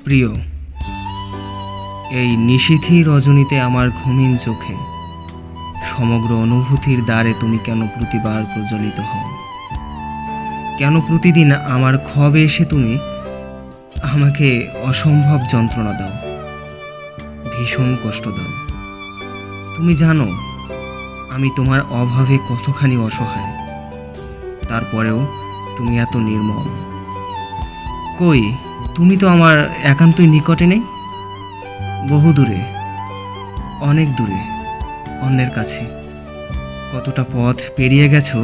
প্রিয়, এই নিশীথী রজনীতে আমার ঘুমিন চোখে সমগ্র অনুভূতির দ্বারে তুমি কেন প্রতিবার প্রজ্বলিত হও? কেন প্রতিদিন আমার খবে এসে তুমি আমাকে অসম্ভব যন্ত্রণা দাও, ভীষণ কষ্ট দাও? তুমি জানো আমি তোমার অভাবে কতখানি অসহায়, তারপরেও তুমি এত নির্মম। কই, তুমি তো আমার একান্তই নিকটে নেই, বহু দূরে, অনেক দূরে, অন্যের কাছে। কতটা পথ পেরিয়ে গেছো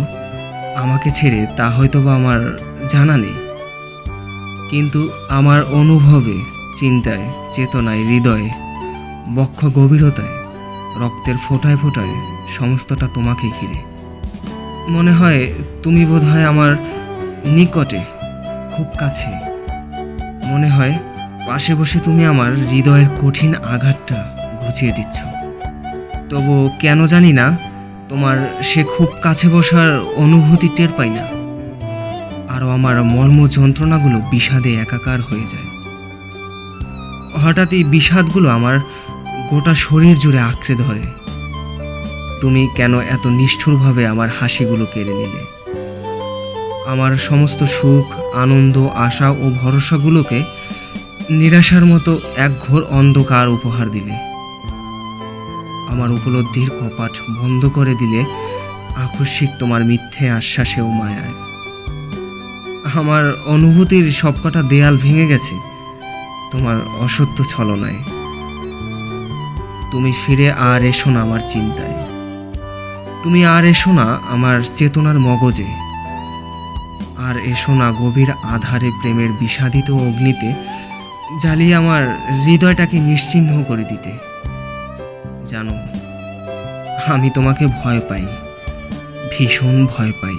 আমাকে ছেড়ে তা হয়তো বা আমার জানা নেই, কিন্তু আমার অনুভবে, চিন্তায়, চেতনায়, হৃদয়ে, বক্ষ গভীরতায়, রক্তের ফোঁটায় ফোঁটায় সমস্তটা তোমাকে ঘিরে। মনে হয় তুমি বোধহয় আমার নিকটে, খুব কাছে। মনে হয় পাশে বসে তুমি আমার হৃদয়ের কঠিন আঘাতটা ঘুচিয়ে দিচ্ছ। তবু কেন জানি না তোমার সে খুব কাছে বসার অনুভূতি টের পাই না। আরও আমার মর্ম যন্ত্রণাগুলো বিষাদে একাকার হয়ে যায়। হঠাৎ এই বিষাদগুলো আমার গোটা শরীর জুড়ে আঁকড়ে ধরে। তুমি কেন এত নিষ্ঠুরভাবে আমার হাসিগুলো কেড়ে নিলে? আমার সমস্ত সুখ, আনন্দ, আশা ও ভরসাগুলোকে নিরাশার মতো এক ঘোর অন্ধকার উপহার দিলে। আমার উপলব্ধির কপাট বন্ধ করে দিলে আকস্মিক তোমার মিথ্যে আশ্বাসে ও মায়ায়। আমার অনুভূতির সবকটা দেয়াল ভেঙে গেছে তোমার অসত্য ছলনায়। তুমি ফিরে আর এসো না আমার চিন্তায়, তুমি আর এসো না আমার চেতনার মগজে, আর এসো না গভীর আধারে প্রেমের বিষাদিত অগ্নিতে জ্বালিয়ে আমার হৃদয়টাকে নিশ্চিহ্ন করে দিতে। জানো, আমি তোমাকে ভয় পাই, ভীষণ ভয় পাই।